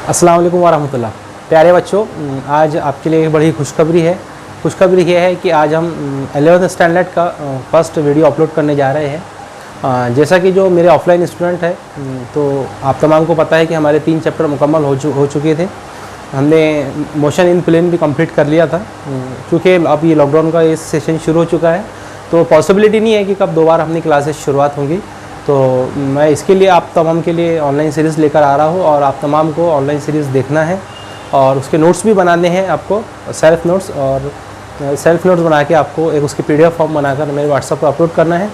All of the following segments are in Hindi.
अस्सलाम वालेकुम वरहमतुल्लाह। प्यारे बच्चों, आज आपके लिए एक बड़ी खुशखबरी है। खुशखबरी ये है कि आज हम 11th स्टैंडर्ड का फर्स्ट वीडियो अपलोड करने जा रहे हैं। जैसा कि जो मेरे ऑफलाइन स्टूडेंट है, तो आप तमाम को पता है कि हमारे 3 चैप्टर मुकम्मल हो चुके थे। हमने मोशन इन प्लेन भी कंप्लीट कर लिया था। क्योंकि अब ये लॉकडाउन का ये सेशन शुरू हो चुका है, तो पॉसिबिलिटी नहीं है कि कब दोबारा अपनी क्लासेस शुरुआत होंगी। तो मैं इसके लिए आप तमाम के लिए ऑनलाइन सीरीज़ लेकर आ रहा हूँ और आप तमाम को ऑनलाइन सीरीज़ देखना है और उसके नोट्स भी बनाने हैं आपको, सेल्फ़ नोट्स। और सेल्फ़ नोट्स बना के आपको एक उसकी PDF फॉर्म बनाकर मेरे व्हाट्सएप पर अपलोड करना है।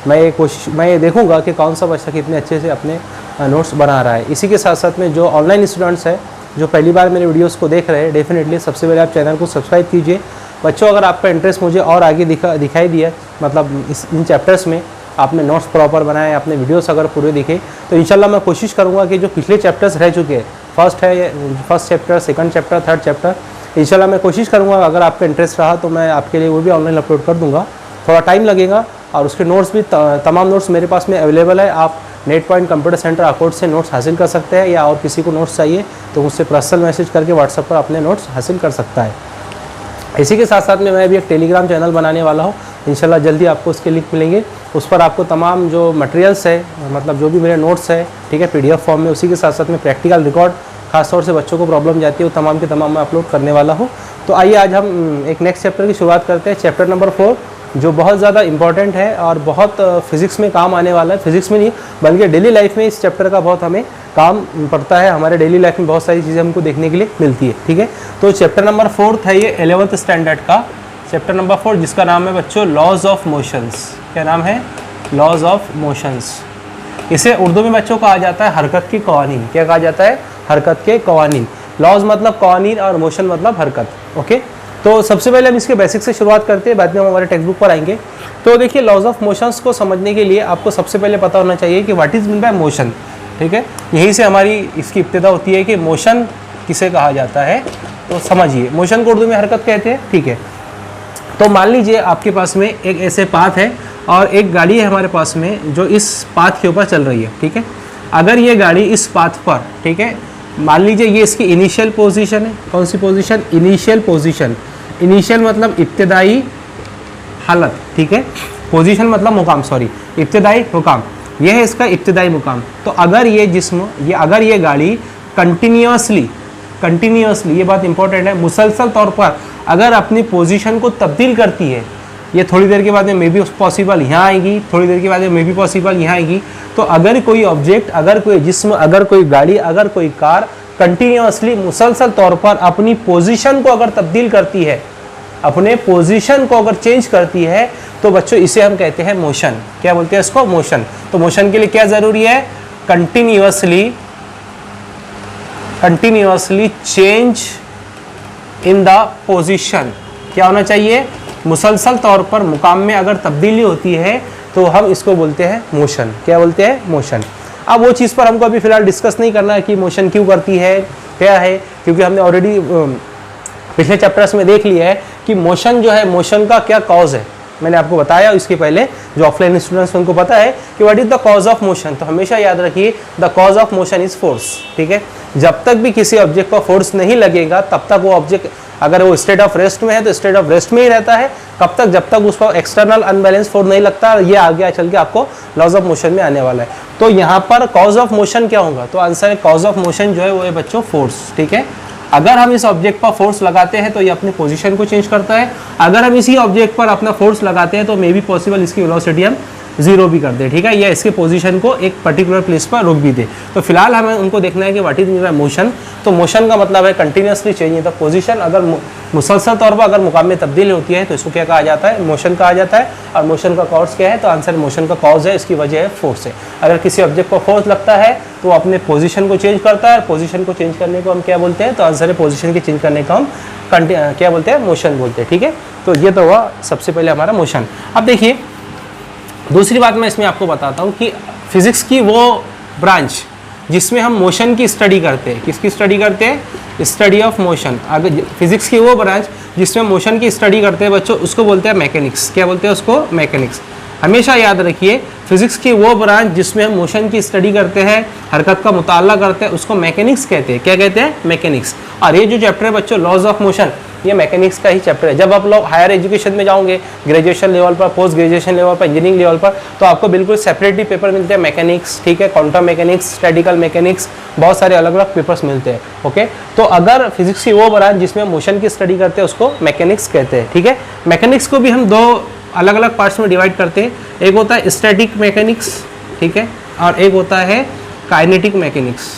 मैं ये देखूँगा कि कौन सा बच्चा कितने अच्छे से अपने नोट्स बना रहा है। इसी के साथ साथ में जो ऑनलाइन स्टूडेंट्स हैं, जो पहली बार मेरे वीडियोज़ को देख रहे हैं, डेफिनेटली सबसे पहले आप चैनल को सब्सक्राइब कीजिए। बच्चों, अगर आपका इंटरेस्ट मुझे और आगे दिखाई दिया, मतलब इन चैप्टर्स में आपने नोट्स प्रॉपर बनाए, आपने वीडियोस अगर पूरे दिखे, तो इंशाल्लाह मैं कोशिश करूंगा कि जो पिछले चैप्टर्स रह चुके हैं, first chapter, second chapter, third chapter, इंशाल्लाह मैं कोशिश करूंगा अगर आपका इंटरेस्ट रहा तो मैं आपके लिए वो भी ऑनलाइन अपलोड कर दूंगा। थोड़ा टाइम लगेगा और उसके नोट्स भी तमाम नोट्स मेरे पास में अवेलेबल है। आप net point computer centre account से नोट्स हासिल कर सकते हैं, या और किसी को नोट्स चाहिए तो मुझसे पर्सनल मैसेज करके व्हाट्सएप पर अपने नोट्स हासिल कर सकता है। इसी के साथ साथ में मैं भी एक टेलीग्राम चैनल बनाने वाला हूँ। इंशाल्लाह जल्दी आपको उसके लिंक मिलेंगे। उस पर आपको तमाम जो मटेरियल्स है, मतलब जो भी मेरे नोट्स है, ठीक है, PDF फॉर्म में, उसी के साथ साथ में प्रैक्टिकल रिकॉर्ड, खासतौर से बच्चों को प्रॉब्लम जाती है, वो तमाम के तमाम मैं अपलोड करने वाला हूँ। तो आइए आज हम एक नेक्स्ट चैप्टर की शुरुआत करते हैं, चैप्टर नंबर 4, जो बहुत ज़्यादा इंपॉर्टेंट है और बहुत फिज़िक्स में काम आने वाला है। फिज़िक्स में नहीं बल्कि डेली लाइफ में इस चैप्टर का बहुत हमें काम पड़ता है। हमारे डेली लाइफ में बहुत सारी चीज़ें हमको देखने के लिए मिलती है, ठीक है। तो चैप्टर नंबर 4 है ये 11th स्टैंडर्ड का चैप्टर नंबर 4, जिसका नाम है बच्चों लॉज ऑफ मोशंस। क्या नाम है? Laws of motions. इसे उर्दू में बच्चों कहा जाता है हरकत के कवानीन। क्या कहा जाता है? हरकत के कवानीन। लॉज मतलब कवानीन और मोशन मतलब हरकत। ओके, तो सबसे पहले हम इसके बेसिक से शुरुआत करते हैं, बाद में हम हमारे टेक्स्ट बुक पर आएंगे। तो देखिए, लॉज ऑफ मोशंस को समझने के लिए आपको सबसे पहले पता होना चाहिए कि what is mean by motion, ठीक है। यहीं से हमारी इसकी इब्तिदा होती है कि मोशन किसे कहा जाता है। तो समझिए, मोशन को उर्दू में हरकत कहते हैं, ठीक है। तो मान लीजिए आपके पास में एक ऐसे पाथ है और एक गाड़ी है हमारे पास में जो इस पाथ के ऊपर चल रही है, ठीक है। अगर ये गाड़ी इस पाथ पर, ठीक है, मान लीजिए ये इसकी इनिशियल पोजीशन है। कौन सी पोजीशन? Initial position. इनिशियल मतलब इब्तिदाई हालत, ठीक है। पोजीशन मतलब मुकाम, सॉरी, इब्तिदाई मुकाम। यह है इसका इब्तिदाई मुकाम। तो अगर ये जिस्म, अगर ये गाड़ी कंटिन्यूसली, ये बात इंपॉर्टेंट है, मुसलसल तौर पर अगर अपनी पोजीशन को तब्दील करती है, ये थोड़ी देर के बाद में मे बी पॉसिबल यहाँ आएगी, थोड़ी देर के बाद में मे बी पॉसिबल यहाँ आएगी। तो अगर कोई ऑब्जेक्ट, अगर कोई जिस्म, अगर कोई गाड़ी, अगर कोई कार कंटिन्यूसली, मुसलसल तौर पर अपनी पोजीशन को अगर तब्दील करती है, अपने पोजीशन को अगर चेंज करती है, तो बच्चों इसे हम कहते हैं मोशन। क्या बोलते हैं इसको? मोशन। तो मोशन के लिए क्या जरूरी है? Continuously change in the position. क्या होना चाहिए? मुसलसल तौर पर मुकाम में अगर तब्दीली होती है तो हम इसको बोलते हैं मोशन। क्या बोलते हैं? मोशन। अब वो चीज़ पर हमको अभी फिलहाल डिस्कस नहीं करना है कि मोशन क्यों करती है, क्या है, क्योंकि हमने ऑलरेडी पिछले चैप्टर्स में देख लिया है कि मोशन जो है, मोशन का क्या कॉज है। मैंने आपको बताया इसके पहले, जो ऑफलाइन स्टूडेंट्स उनको पता है कि what is the cause of motion. तो हमेशा याद रखिए, the cause of motion is force, ठीक है। जब तक भी किसी ऑब्जेक्ट पर फोर्स नहीं लगेगा, तब तक वो ऑब्जेक्ट, अगर वो स्टेट ऑफ रेस्ट में है तो स्टेट ऑफ रेस्ट में ही रहता है। कब तक? जब तक उस पर एक्सटर्नल अनबैलेंस फोर्स नहीं लगता। ये आगे चल के आपको लॉज ऑफ मोशन में आने वाला है। तो यहाँ पर कॉज ऑफ मोशन क्या होगा? तो आंसर है कॉज ऑफ मोशन जो है वो है बच्चों फोर्स, ठीक है। अगर हम इस ऑब्जेक्ट पर फोर्स लगाते हैं तो ये अपनी पोजीशन को चेंज करता है। अगर हम इसी ऑब्जेक्ट पर अपना फोर्स लगाते हैं तो मे बी पॉसिबल इसकी वेलोसिटी हम 0 भी कर दे, ठीक है, या इसके पोजीशन को एक पर्टिकुलर प्लेस पर रोक भी दे। तो फिलहाल हमें उनको देखना है कि what is mean by motion. तो मोशन का मतलब है continuously change in the position. अगर मुसलसल तौर पर अगर मुकाम में तब्दीली होती है तो इसको क्या कहा जाता है? मोशन कहा जाता है। और मोशन का कॉज क्या है? तो आंसर मोशन का कॉज है, इसकी वजह है फोर्स है। अगर किसी ऑब्जेक्ट पर फोर्स लगता है तो वो अपने पोजीशन को चेंज करता है, और पोजीशन को चेंज करने को हम क्या बोलते हैं? तो आंसर है पोजीशन के चेंज करने का हम क्या बोलते हैं? मोशन बोलते हैं, ठीक है। तो ये तो हुआ सबसे पहले हमारा मोशन। अब देखिए, दूसरी बात मैं इसमें आपको बताता हूँ कि फिजिक्स की वो ब्रांच जिसमें हम मोशन की स्टडी करते हैं, किसकी स्टडी करते हैं? Study of motion. अगर फिजिक्स की वो ब्रांच जिसमें मोशन की स्टडी करते हैं बच्चों, उसको बोलते हैं मैकेनिक्स। क्या बोलते हैं उसको? मैकेनिक्स। हमेशा याद रखिए फिजिक्स की वो ब्रांच जिसमें हम मोशन की स्टडी करते हैं, हरकत का मुताला करते हैं, उसको मैकेनिक्स कहते हैं। क्या कहते हैं? मैकेनिक्स। और ये जो चैप्टर है बच्चों लॉज ऑफ मोशन, ये मैकेनिक्स का ही चैप्टर है। जब आप लोग हायर एजुकेशन में जाओगे, ग्रेजुएशन लेवल पर, पोस्ट ग्रेजुएशन लेवल पर, इंजीनियरिंग लेवल पर, तो आपको बिल्कुल सेपरेटली पेपर मिलते हैं मैकेनिक्स, ठीक है, क्वांटम मैकेनिक्स, स्टैटिकल मैकेनिक्स, बहुत सारे अलग अलग पेपर्स मिलते हैं। ओके, तो अगर फिजिक्स की वो ब्रांच जिसमें मोशन की स्टडी करते हैं उसको मैकेनिक्स कहते हैं। ठीक है, मैकेनिक्स को भी हम दो अलग अलग पार्ट्स में डिवाइड करते हैं। एक होता है स्टैटिक मैकेनिक्स, ठीक है, और एक होता है काइनेटिक मैकेनिक्स।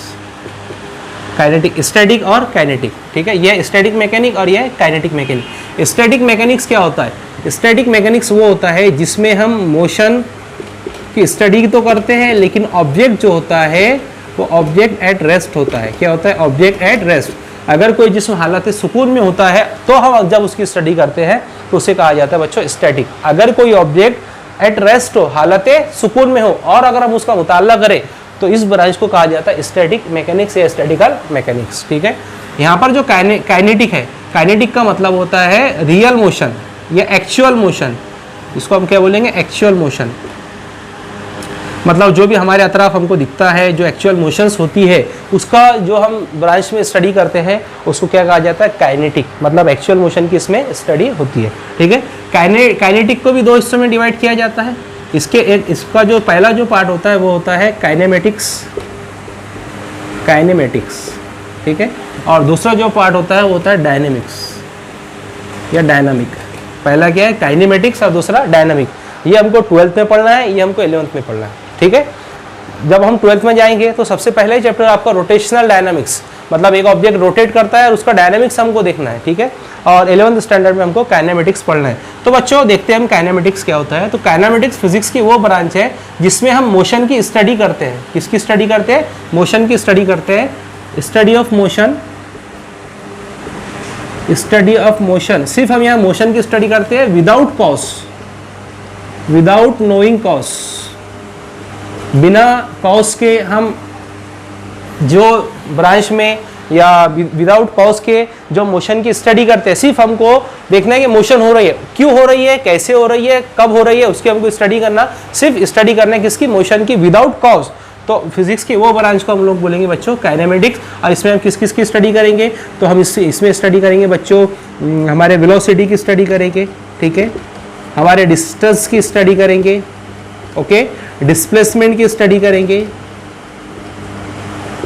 काइनेटिक, स्टैटिक और काइनेटिक, ठीक है, ये स्टैटिक मैकेनिक और ये काइनेटिक मैकेनिक। स्टैटिक मैकेनिक्स क्या होता है? स्टैटिक मैकेनिक्स वो होता है जिसमें हम मोशन की स्टडी तो करते हैं लेकिन ऑब्जेक्ट जो होता है वो ऑब्जेक्ट एट रेस्ट होता है। क्या होता है? Object at rest. अगर कोई जिस्म हालत सुकून में होता है तो हम जब उसकी स्टडी करते हैं तो उसे कहा जाता है बच्चों स्टैटिक। अगर कोई ऑब्जेक्ट एट रेस्ट हो, हालत सुकून में हो, और अगर हम उसका मुताला करें तो इस ब्रांच को कहा जाता है स्टैटिक मैकेनिक्स या स्टैटिकल मैकेनिक्स। ठीक है, यहाँ पर जो काइनेटिक है, काइनेटिक का मतलब होता है रियल मोशन या एक्चुअल मोशन। इसको हम क्या बोलेंगे? Actual motion. मतलब जो भी हमारे अतराफ हमको दिखता है, जो एक्चुअल मोशंस होती है, उसका जो हम ब्रांच में स्टडी करते हैं उसको क्या कहा जाता है? काइनेटिक। मतलब एक्चुअल मोशन की इसमें स्टडी होती है। ठीक है, काइनेटिक को भी दो हिस्सों में डिवाइड किया जाता है। इसका जो पहला जो पार्ट होता है वो होता है काइनेमेटिक्स, ठीक है, और दूसरा जो पार्ट होता है वो होता है डायनेमिक्स या डायनामिक। पहला क्या है? काइनेमेटिक्स, और दूसरा डायनामिक। ये हमको 12th में पढ़ना है, ये हमको 11th में पढ़ना है। ठीक है, जब हम 12th में जाएंगे तो सबसे पहले चैप्टर आपका रोटेशनल डायनामिक्स, मतलब एक ऑब्जेक्ट रोटेट करता है और उसका डायनामिक्स हमको देखना है। ठीक है, और 11th स्टैंडर्ड में हमको काइनेमेटिक्स पढ़ना है। तो बच्चों देखते हैं हम काइनेमेटिक्स क्या होता है। तो काइनेमेटिक्स फिजिक्स की वो ब्रांच है जिसमें हम मोशन की स्टडी करते हैं। किसकी स्टडी करते हैं? मोशन की स्टडी करते हैं। Study of motion, study of motion. सिर्फ हम यहाँ मोशन की स्टडी करते हैं without cause, without knowing cause. बिना कॉज के हम जो ब्रांच में या विदाउट कॉज के जो मोशन की स्टडी करते हैं, सिर्फ हमको देखना है कि मोशन हो रही है, क्यों हो रही है, कैसे हो रही है, कब हो रही है, उसकी हमको स्टडी करना। सिर्फ स्टडी करना है किसकी? मोशन की, विदाउट कॉज। तो फिजिक्स की वो ब्रांच को हम लोग बोलेंगे बच्चों काइनेमेटिक्स। और इसमें हम किस किस की स्टडी करेंगे? तो हम इसमें स्टडी करेंगे बच्चों हमारे वेलोसिटी की स्टडी करेंगे, ठीक है, हमारे डिस्टेंस की स्टडी करेंगे, ओके, डिस्प्लेसमेंट की स्टडी करेंगे,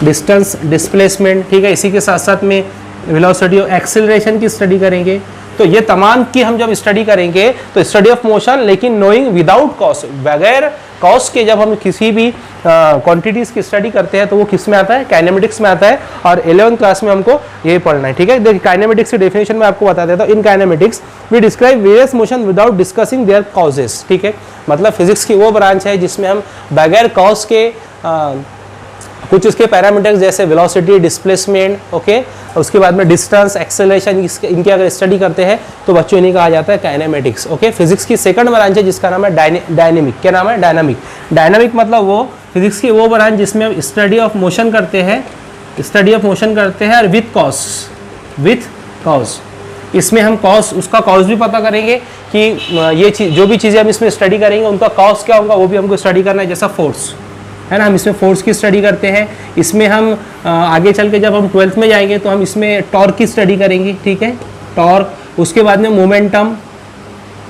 डिस्टेंस, डिस्प्लेसमेंट, ठीक है, इसी के साथ साथ में वेलोसिटी और एक्सेलरेशन की स्टडी करेंगे। तो ये तमाम की हम जब स्टडी करेंगे तो स्टडी ऑफ मोशन, लेकिन नोइंग विदाउट कॉज, बगैर कॉज के जब हम किसी भी क्वांटिटीज़ की स्टडी करते हैं तो वो किस में आता है? काइनेमेटिक्स में आता है। और 11th क्लास में हमको यही पढ़ना है। ठीक है, देखिए काइनेमेटिक्स की डेफिनेशन में आपको बता देता हूँ। In kinematics we describe various motion without discussing their causes. ठीक है, मतलब फिजिक्स की वो ब्रांच है जिसमें हम बगैर कॉज के कुछ इसके पैरामीटर्स जैसे वेलोसिटी, डिस्प्लेसमेंट, ओके, उसके बाद में डिस्टेंस, एक्सेलरेशन, इनकी अगर स्टडी करते हैं तो बच्चों इन्हें कहा जाता है काइनेमेटिक्स। ओके, फिजिक्स की सेकंड ब्रांच है जिसका नाम है डायनेमिक। क्या नाम है? डायनामिक। डायनामिक मतलब वो फिजिक्स की वो ब्रांच जिसमें हम स्टडी ऑफ मोशन करते हैं, स्टडी ऑफ मोशन करते हैं और विथ कॉज। इसमें हम कॉज, उसका कॉज भी पता करेंगे कि ये चीज, जो भी चीज़ें हम इसमें स्टडी करेंगे उनका कॉज क्या होगा वो भी हमको स्टडी करना है। जैसा फोर्स है ना, हम इसमें फोर्स की स्टडी करते हैं। इसमें हम आगे चल के जब हम 12th में जाएंगे तो हम इसमें टॉर्क की स्टडी करेंगे, ठीक है, टॉर्क। उसके बाद में मोमेंटम,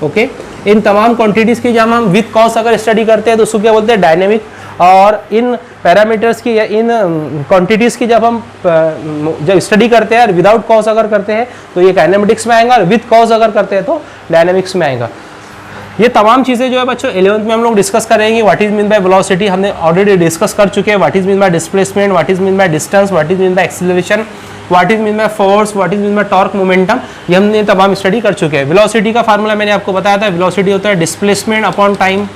ओके, इन तमाम क्वांटिटीज़ की जब हम विथ कॉज अगर स्टडी करते हैं तो उसको क्या बोलते हैं? डायनेमिक। और इन पैरामीटर्स की या इन क्वांटिटीज़ की जब हम जब स्टडी करते हैं और विदाउट कॉज अगर करते हैं तो ये काइनेमेटिक्स में आएगा, और विथ कॉज अगर करते हैं तो डायनेमिक्स में आएगा। ये तमाम चीज़ें जो है बच्चों 11th में हम लोग डिस्कस करेंगे। What is mean by velocity हमने ऑलरेडी डिस्कस कर चुके हैं। What is mean by displacement, what is mean by distance, what is mean by acceleration, what is mean by force, what is mean by torque, momentum, ये हमने तमाम स्टडी कर चुके हैं। वेलोसिटी का फार्मूला मैंने आपको बताया था। वेलोसिटी होता है डिस्प्लेसमेंट अपॉन टाइम,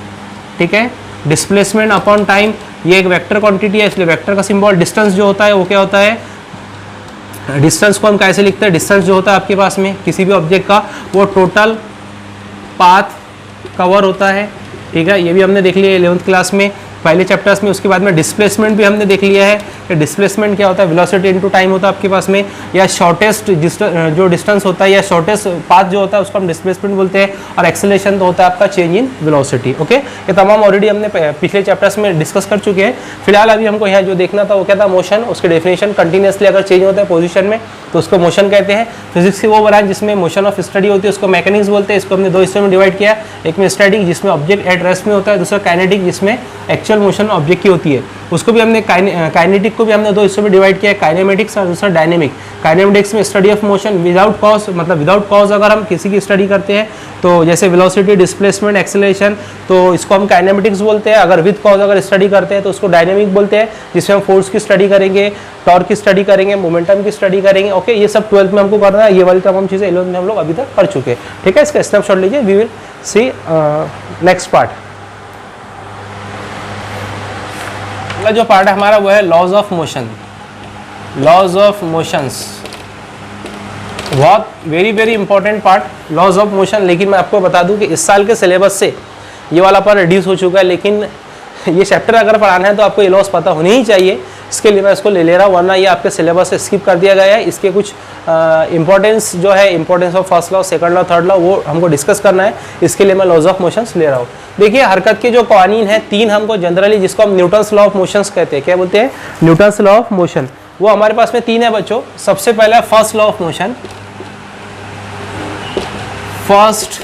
ठीक है, डिस्प्लेसमेंट अपॉन टाइम। ये एक वेक्टर क्वांटिटी है इसलिए वेक्टर का सिंबल। डिस्टेंस जो होता है वो क्या होता है? डिस्टेंस को हम कैसे लिखते हैं? डिस्टेंस जो होता है आपके पास में किसी भी ऑब्जेक्ट का वो टोटल पाथ कवर होता है, ठीक है, ये भी हमने देख लिया 11th क्लास में। पहले चैप्टर्स में। उसके बाद में डिस्प्लेसमेंट भी हमने देख लिया है कि डिस्प्लेसमेंट क्या होता है, वेलोसिटी इनटू टाइम होता है आपके पास में, या शॉर्टेस्ट जो डिस्टेंस होता है या शॉर्टेस्ट पाथ जो होता है उसको हम डिस्प्लेसमेंट बोलते हैं, और एक्सेलरेशन तो होता है आपका चेंज इन वेलोसिटी। ओके, ये तमाम ऑलरेडी हमने पिछले चैप्टर्स में डिस्कस कर चुके हैं। फिलहाल अभी हमको यहाँ जो देखना था वो क्या था, मोशन। उसके डेफिनेशन, कंटिन्यूसली अगर चेंज होता है पोजीशन में तो उसको मोशन कहते हैं। फिजिक्स की वो ब्रांच जिसमें मोशन ऑफ स्टडी होती है उसको मैकेनिक्स बोलते हैं। इसको हमने दो हिस्सों में डिवाइड किया, एक में स्टैटिक जिसमें ऑब्जेक्ट एट रेस्ट में होता है, दूसरा काइनेटिक जिसमें एक्चुअल मोशन ऑब्जेक्ट की होती है। उसको भी हमने काइनेटिक को भी हमने दो हिस्सों में डिवाइड किया है, काइनेमेटिक्स और दूसरा डायनेमिक। काइनेमेटिक्स में study of motion without cause, मतलब विदाउट कॉज अगर हम किसी की स्टडी करते हैं तो जैसे वेलोसिटी, डिस्प्लेसमेंट, एक्सेलरेशन, तो इसको हम काइनेमेटिक्स बोलते हैं। अगर विद कॉज अगर स्टडी करते हैं तो उसको डायनेमिक बोलते हैं, जिसमें हम फोर्स की स्टडी करेंगे, टॉर्क की स्टडी करेंगे, मोमेंटम की स्टडी करेंगे। ओके, ये सब 12th में हमको करना है। ये वाली तमाम चीज़ें 11th में हम लोग अभी तक कर चुके हैं। ठीक है, इसका स्नैपशॉट लीजिए, we will see next part. अगला जो पार्ट है हमारा वो है laws of motion. Laws of motions, बहुत very important part laws of motion. लेकिन मैं आपको बता दूं कि इस साल के सिलेबस से ये वाला पार्ट रिड्यूस हो चुका है, लेकिन ये चैप्टर अगर पढ़ाना है तो आपको ये लॉस पता होने ही चाहिए। इसके लिए मैं इसको ले रहा हूँ, वरना ये आपके सिलेबस से स्किप कर दिया गया है। इसके कुछ इंपॉर्टेंस जो है, importance of first law, second law, third law, वो हमको डिस्कस करना है। इसके लिए मैं लॉज ऑफ मोशंस ले रहा हूँ। देखिए, हरकत के जो कवानीन है 3 हमको जनरली, जिसको हम न्यूटन्स लॉ ऑफ मोशंस कहते हैं। क्या बोलते हैं? Newton's law of motion. वो हमारे पास में 3 है बच्चों। सबसे पहला first law of motion, first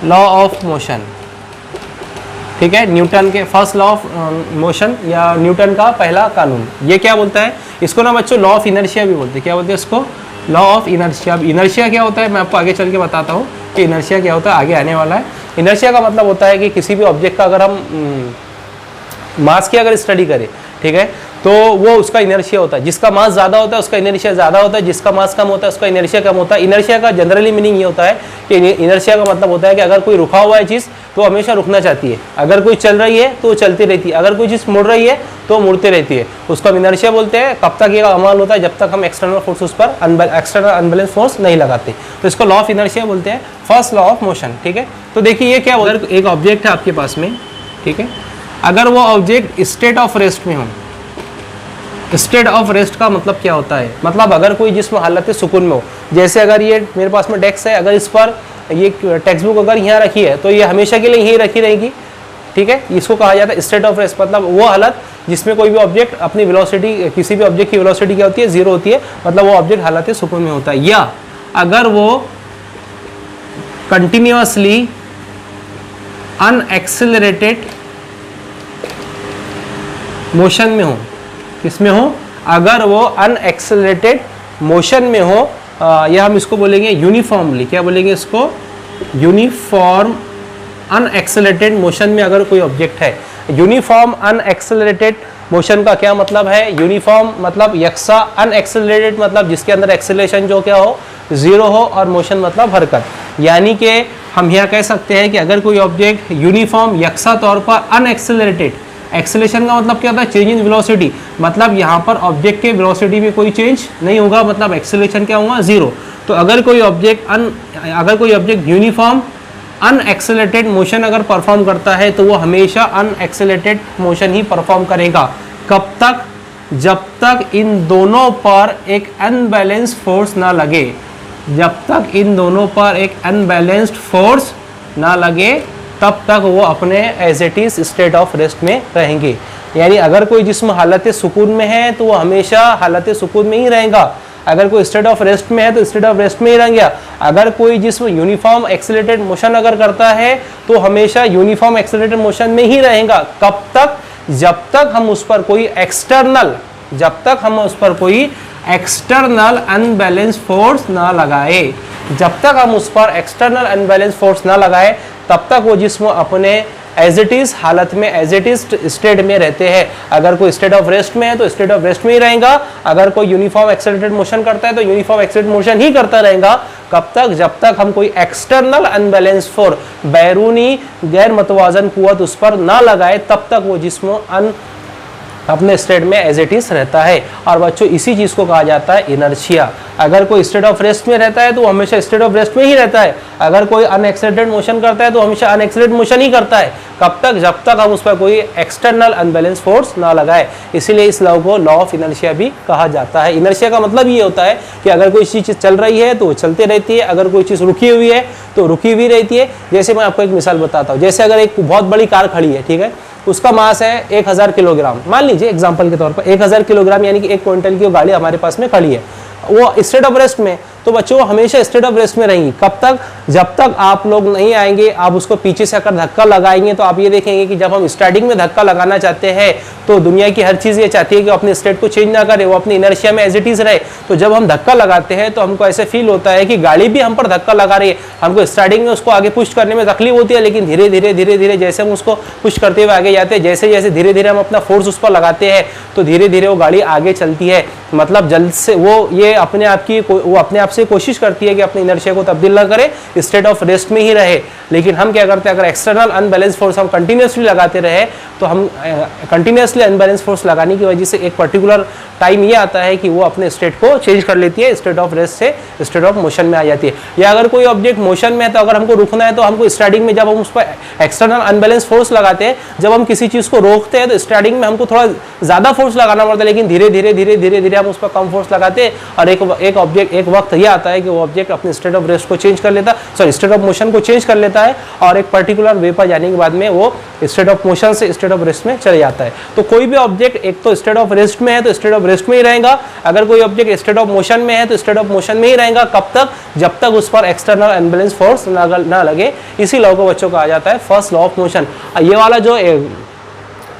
law of motion. ठीक है, न्यूटन के फर्स्ट लॉ ऑफ मोशन या न्यूटन का पहला कानून। ये क्या बोलता है? इसको ना बच्चों लॉ ऑफ इनर्शिया भी बोलते हैं। क्या बोलते हैं इसको? Law of inertia. अब इनर्शिया क्या होता है मैं आपको आगे चल के बताता हूँ कि इनर्शिया क्या होता है, आगे आने वाला है। इनर्शिया का मतलब होता है कि किसी भी ऑब्जेक्ट का अगर हम मास की अगर स्टडी करें, ठीक है, तो वो उसका इनर्शिया होता है। जिसका मास ज़्यादा होता है उसका इनर्शिया ज़्यादा होता है, जिसका मास कम होता है उसका इनर्शिया कम होता है। इनर्शिया का जनरली मीनिंग ये होता है कि इनर्शिया का मतलब होता है कि अगर कोई रुका हुआ है चीज़ तो हमेशा रुकना चाहती है, अगर कोई चल रही है तो वो चलती रहती है, अगर कोई चीज़ मुड़ रही है तो मुड़ती रहती है। उसको हम इनर्शिया बोलते हैं। कब तक ये अमल होता है? जब तक हम एक्सटर्नल फोर्स उस पर एक्सटर्नल अनबैलेंस फोर्स नहीं लगाते, तो इसको लॉ ऑफ इनर्शिया बोलते हैं, फर्स्ट लॉ ऑफ मोशन। ठीक है, तो देखिए ये क्या, अगर एक ऑब्जेक्ट है आपके पास में, ठीक है, अगर वो ऑब्जेक्ट स्टेट ऑफ रेस्ट में हो। स्टेट ऑफ रेस्ट का मतलब क्या होता है? मतलब अगर कोई जिस्म हालत सुकून में हो, जैसे अगर ये मेरे पास में डेस्क है, अगर इस पर ये टेक्स्ट बुक अगर यहाँ रखी है तो ये हमेशा के लिए यहीं रखी रहेगी। ठीक है, इसको कहा जाता है स्टेट ऑफ रेस्ट। मतलब वो हालत जिसमें कोई भी ऑब्जेक्ट अपनी वेलोसिटी, किसी भी ऑब्जेक्ट की वेलोसिटी क्या होती है? 0 होती है, मतलब वो ऑब्जेक्ट हालत सुकून में होता है। या अगर वो कंटिन्यूअसली अनएक्सेलरेटेड मोशन में हो। किसमें हो? अगर वो अनएक्सेलरेटेड मोशन में हो, या हम इसको बोलेंगे यूनिफॉर्मली। क्या बोलेंगे इसको? यूनिफॉर्म अनएक्सेलरेटेड मोशन में अगर कोई ऑब्जेक्ट है। यूनिफॉर्म अनएक्सेलरेटेड मोशन का क्या मतलब है? यूनिफॉर्म मतलब यकसा, अनएक्सेलरेटेड मतलब जिसके अंदर एक्सेलरेशन जो क्या हो? 0 हो, और मोशन मतलब हरकत। यानी कि हम यहाँ कह सकते हैं कि अगर कोई ऑब्जेक्ट यूनिफॉर्म यकसा तौर पर अनएक्सेलरेटेड, एक्सेलरेशन का मतलब क्या होता है? Change in velocity. मतलब यहाँ पर ऑब्जेक्ट के वेलोसिटी में कोई चेंज नहीं होगा, मतलब एक्सेलरेशन क्या होगा? 0। तो अगर कोई ऑब्जेक्ट यूनिफॉर्म अनएक्सेलरेटेड मोशन अगर परफॉर्म करता है तो वो हमेशा अनएक्सेलरेटेड मोशन ही परफॉर्म करेगा। कब तक? जब तक इन दोनों पर एक अनबैलेंस्ड फोर्स ना लगे। जब तक इन दोनों पर एक अनबैलेंस्ड फोर्स ना लगे तब तक वो अपने as it is state of rest में रहेंगे। यानी अगर कोई जिस्म हालत सुकून में है तो वो हमेशा हालत सुकून में ही रहेगा। अगर कोई स्टेट ऑफ रेस्ट में है तो स्टेट ऑफ रेस्ट में ही रहेंगे। अगर कोई जिस्म यूनिफॉर्म एक्सेलरेटेड मोशन अगर करता है तो हमेशा यूनिफॉर्म एक्सेलरेटेड मोशन में ही रहेगा। कब तक? जब तक हम उस पर कोई एक्सटर्नल अनबैलेंस फोर्स ना लगाए। जब तक हम उस पर एक्सटर्नल अनबैलेंस फोर्स ना लगाए तब तक वो जिस्म अपने एज इट इज हालत में, एज इट इज स्टेट में रहते हैं। अगर कोई स्टेट ऑफ रेस्ट में है तो स्टेट ऑफ रेस्ट में ही रहेगा। अगर कोई यूनिफॉर्म एक्सेलरेटेड मोशन करता है तो यूनिफॉर्म एक्सेलरेटेड मोशन ही करता रहेगा। कब तक? जब तक हम कोई एक्सटर्नल अनबैलेंस फोर्स, बैरूनी गैर मतवाजन कुव्वत उस पर ना लगाए, तब तक वो जिस्म अपने स्टेट में एज इट इज रहता है। और बच्चों इसी चीज को कहा जाता है इनर्शिया। अगर कोई स्टेट ऑफ रेस्ट में रहता है तो हमेशा स्टेट ऑफ रेस्ट में ही रहता है। अगर कोई अनएक्सेलरेटेड मोशन करता है तो हमेशा अनएक्सेलरेटेड मोशन ही करता है। कब तक? जब तक हम उस पर कोई एक्सटर्नल अनबैलेंस फोर्स ना लगाए। इसीलिए इस लॉ को लॉ ऑफ इनर्शिया भी कहा जाता है। इनर्शिया का मतलब ये होता है कि अगर कोई चीज चल रही है तो वो चलते रहती है, अगर कोई चीज रुकी हुई है तो रुकी हुई रहती है। जैसे मैं आपको एक मिसाल बताता हूँ, जैसे अगर एक बहुत बड़ी कार खड़ी है, ठीक है, उसका मास है 1000 किलोग्राम, मान लीजिए एग्जांपल के तौर पर 1000 किलोग्राम यानी कि 1 क्विंटल की गाड़ी हमारे पास में खड़ी है, वो स्टेट ऑफ रेस्ट में, तो बच्चों हमेशा स्टेट ऑफ रेस्ट में रहेंगी। कब तक? जब तक आप लोग नहीं आएंगे, आप उसको पीछे से आकर धक्का लगाएंगे। तो आप ये देखेंगे कि जब हम स्टार्टिंग में धक्का लगाना चाहते हैं तो दुनिया की हर चीज़ ये चाहती है कि अपने स्टेट को चेंज ना करे, वो अपनी इनर्शिया में एज इट इज रहे। तो जब हम धक्का लगाते हैं तो हमको ऐसे फील होता है कि गाड़ी भी हम पर धक्का लगा रही है। हमको स्टार्टिंग में उसको आगे पुश करने में तकलीफ होती है, लेकिन धीरे धीरे जैसे हम उसको पुश करते हुए आगे जाते हैं, जैसे जैसे धीरे धीरे हम अपना फोर्स उस पर लगाते हैं तो धीरे धीरे वो गाड़ी आगे चलती है। मतलब जल्द से वो ये अपने आप से कोशिश करती है कि अपने इनर्शिया को तब्दील ना करे, स्टेट ऑफ रेस्ट में ही रहे। लेकिन हम क्या करते हैं, अगर एक्सटर्नल अनबैलेंस फोर्स हम कंटिन्यूसली लगाते रहे तो हम कंटिन्यूसली अनबैलेंस फोर्स लगाने की वजह से एक पर्टिकुलर टाइम ये आता है कि वो अपने स्टेट को चेंज कर लेती है, स्टेट ऑफ रेस्ट से स्टेट ऑफ मोशन में आ जाती है। या अगर कोई ऑब्जेक्ट मोशन में है तो अगर हमको रुकना है तो हमको स्टार्टिंग में जब हम उस पर एक्सटर्नल अनबैलेंस फोर्स लगाते हैं, जब हम किसी चीज़ को रोकते हैं तो स्टार्टिंग में हमको थोड़ा ज़्यादा फोर्स लगाना पड़ता है, लेकिन धीरे धीरे हम उस पर कम फोर्स लगाते हैं और एक वक्त ये आता है कि वो ऑब्जेक्ट अपने स्टेट ऑफ रेस्ट को चेंज कर लेता है, सॉरी स्टेट ऑफ मोशन को चेंज कर लेता है और एक पर्टिकुलर वे पर जाने के बाद में वो स्टेट ऑफ मोशन से स्टेट ऑफ रेस्ट में चले जाता है। तो कोई भी ऑब्जेक्ट एक तो स्टेट ऑफ रेस्ट में है तो स्टेट ऑफ रेस्ट में ही रहेगा, अगर कोई ऑब्जेक्ट स्टेट ऑफ मोशन में है तो स्टेट ऑफ मोशन में ही रहेगा। कब तक? जब तक उस पर एक्सटर्नल अनबैलेंस फोर्स ना लगे। इसी लॉ को बच्चों कहा जाता है फर्स्ट लॉ ऑफ मोशन। ये वाला जो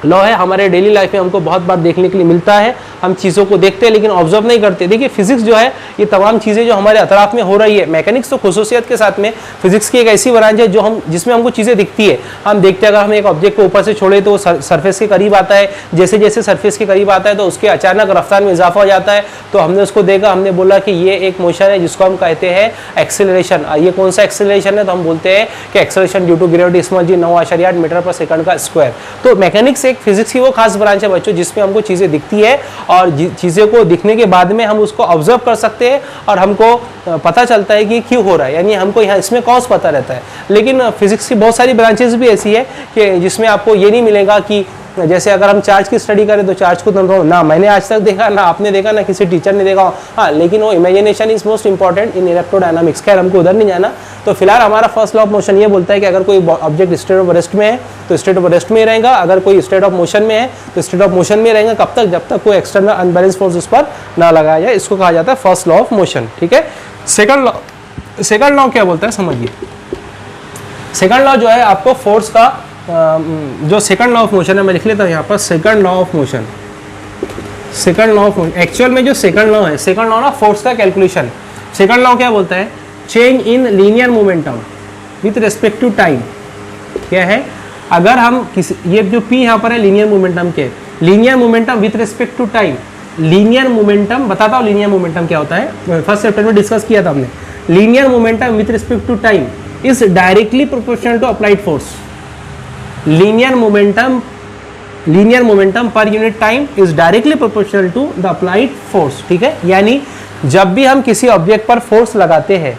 लॉ है हमारे डेली लाइफ में हमको बहुत बार देखने के लिए मिलता है। हम चीज़ों को देखते हैं लेकिन ऑब्जर्व नहीं करते। देखिए फिजिक्स जो है ये तमाम चीज़ें जो हमारे अतराफ में हो रही है, मैकेनिक्स तो खुसूसियत के साथ में फिजिक्स की एक ऐसी ब्रांच है जिसमें हमको चीज़ें दिखती है। हम देखते हैं अगर हम एक ऑब्जेक्ट को ऊपर से छोड़े तो वो सरफेस के करीब आता है, जैसे जैसे सरफेस के करीब आता है तो उसके अचानक रफ्तार में इजाफा हो जाता है। तो हमने उसको देखा, हमने बोला कि ये एक मोशन है जिसको हम कहते हैं एक्सेलरेशन। ये कौन सा एक्सेलरेशन है? तो हम बोलते हैं कि acceleration due to gravity small g 9.8 metre पर सेकंड का स्क्वायर। तो मैकेनिक्स एक फिजिक्स की वो खास ब्रांच है बच्चों जिसमें हमको चीज़ें दिखती है और चीज़ें को दिखने के बाद में हम उसको ऑब्जर्व कर सकते हैं और हमको पता चलता है कि क्यों हो रहा है, यानी हमको यहाँ इसमें कॉज पता रहता है। लेकिन फिजिक्स की बहुत सारी ब्रांचेस भी ऐसी है कि जिसमें आपको ये नहीं मिलेगा कि जैसे अगर हम चार्ज की स्टडी करें तो चार्ज को ना मैंने आज तक देखा, ना आपने देखा, ना किसी टीचर ने देखा। हाँ, लेकिन वो imagination is most important in electrodynamics. खैर हमको उधर नहीं जाना। तो फिलहाल हमारा फर्स्ट लॉ ऑफ मोशन ये बोलता है कि अगर कोई ऑब्जेक्ट स्टेट ऑफ रेस्ट में है तो स्टेट ऑफ रेस्ट में ही रहेगा, अगर कोई स्टेट ऑफ मोशन में है तो स्टेट ऑफ मोशन में रहेगा। कब तक? जब तक कोई एक्सटर्नल अनबैलेंस फोर्स उस पर ना लगाया जाए। इसको कहा जाता है फर्स्ट लॉ ऑफ मोशन। ठीक है। सेकंड लॉ क्या बोलता है समझिए। सेकंड लॉ जो है आपको फोर्स का जो सेकंड लॉ ऑफ मोशन है, मैं लिख लेता हूँ यहाँ पर second law of motion. Second law of motion actual में जो सेकंड लॉ है, सेकंड लॉ ना फोर्स का कैलकुलेशन। सेकंड लॉ क्या बोलता है? Change in linear momentum with respect to time. क्या है? अगर हम किसी ये जो P यहाँ पर है लीनियर मोमेंटम के, linear momentum with respect to time. Linear momentum बताता हूँ लीनियर मोमेंटम क्या होता है, फर्स्ट चैप्टर में डिस्कस किया था हमने। Linear momentum with respect to time is directly proportional to applied force. Linear momentum पर unit time is directly proportional to the applied force. ठीक है। यानी जब भी हम किसी ऑब्जेक्ट पर फोर्स लगाते हैं,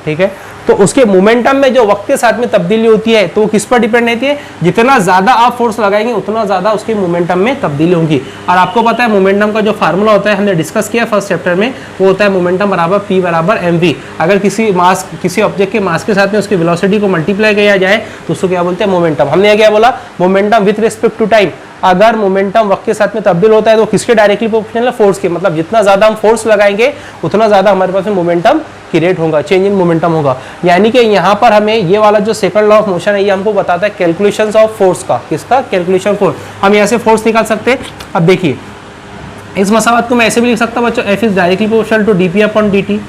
ठीक है, तो उसके मोमेंटम में जो वक्त के साथ में तब्दीली होती है तो वो किस पर डिपेंड रहती है? जितना ज्यादा आप फोर्स लगाएंगे उतना ज्यादा उसके मोमेंटम में तब्दीली होगी। और आपको पता है मोमेंटम का जो फार्मूला होता है, हमने डिस्कस किया फर्स्ट चैप्टर में, वो होता है मोमेंटम बराबर P बराबर mv। अगर किसी ऑब्जेक्ट के मास के साथ में उसकी वेलोसिटी को मल्टीप्लाई किया जाए तो उसको क्या बोलते हैं? मोमेंटम। हमने यहाँ क्या बोला? Momentum with respect to time. अगर मोमेंटम वक्त के साथ में तब्दील होता है तो किसके डायरेक्टली प्रोपोर्शनल है? फोर्स के। मतलब जितना ज्यादा हम फोर्स लगाएंगे उतना ज्यादा हमारे पास में मोमेंटम क्रिएट होगा, चेंज इन मोमेंटम होगा। यानी कि यहाँ पर हमें ये वाला जो सेकंड लॉ ऑफ मोशन है ये हमको बताता है कैलकुलेशंस ऑफ फोर्स का। किसका? Calculation force. हम यहाँ से फोर्स निकाल सकते हैं। अब देखिए इस मसावत को मैं ऐसे भी लिख सकता हूँ बच्चों, F is directly proportional to dp upon dt।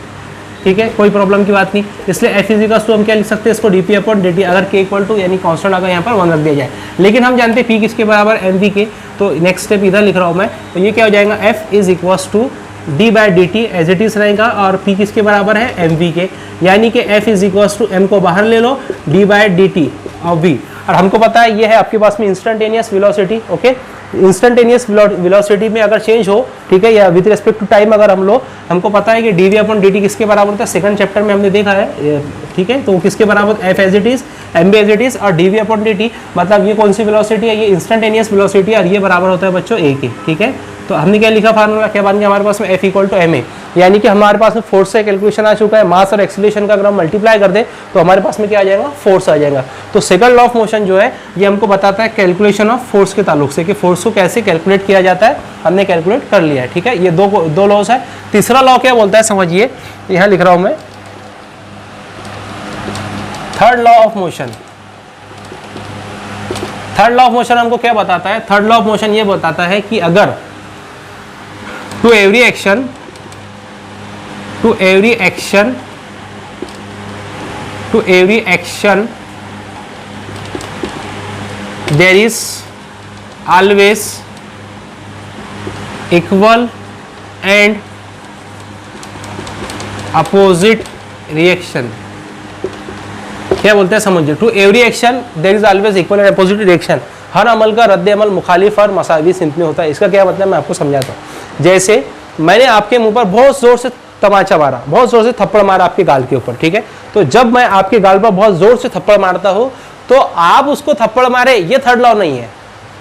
ठीक है, कोई प्रॉब्लम की बात नहीं। इसलिए F इजिकल्स टू हम क्या लिख सकते हैं इसको? dp upon dt। अगर k इक्वल टू यानी कांस्टेंट अगर यहाँ पर 1 रख दिया जाए। लेकिन हम जानते हैं P किसके बराबर? mv के। तो नेक्स्ट स्टेप इधर लिख रहा हूँ मैं, तो ये क्या हो जाएगा? F is equals to d by dt as it is रहेगा और P किसके बराबर है? mv के। यानी कि F is equals to m को बाहर ले लो, d by dt of v। और हमको पता है ये है आपके पास में instantaneous velocity. Okay, instantaneous velocity में अगर चेंज हो, ठीक है, या विद रिस्पेक्ट टू टाइम अगर हमको पता है कि dv अपॉन dt किसके बराबर होता है, सेकंड चैप्टर में हमने देखा है, ठीक है, तो किसके बराबर, f as it is, mb as it is, और dv अपॉन dt, मतलब ये कौन सी वेलोसिटी है, ये इंस्टेंटेनियस वेलोसिटी है, और ये बराबर होता है बच्चों a के, ठीक है। तो हमने क्या लिखा फार्मूला, क्या बन गया हमारे पास में, F इक्वल टू ma, यानी कि हमारे पास में फोर्स से कैलकुलेशन आ चुका है, मास और एक्सीलरेशन का अगर हम मल्टीप्लाई कर दे तो हमारे पास में क्या आ जाएगा, फोर्स आ जाएगा। तो सेकंड लॉ ऑफ मोशन जो है ये हमको बताता है कैलकुलेशन ऑफ फोर्स के ताल्लुक से, कि फोर्स को कैसे कैलकुलेट किया जाता है, हमने कैलकुलेट कर लिया है, ठीक है। ये दो लॉस है। तीसरा लॉ क्या बोलता है समझिए, यहाँ लिख रहा हूं मैं, third law of motion. Third law of motion हमको क्या बताता है, थर्ड लॉ ऑफ मोशन ये बताता है कि अगर to every action there is always equal and opposite reaction। क्या बोलते हैं समझिए, to every action there is always equal and opposite reaction, हर अमल का रद्द अमल मुखालिफ और मसावी सिमत में होता है। इसका क्या मतलब मैं आपको समझाता हूँ। जैसे मैंने आपके मुंह पर बहुत जोर से तमाचा मारा, बहुत जोर से थप्पड़ मारा आपके गाल के ऊपर, ठीक है, तो जब मैं आपके गाल पर बहुत जोर से थप्पड़ मारता हूँ तो आप उसको थप्पड़ मारे, ये थर्ड लॉ नहीं है,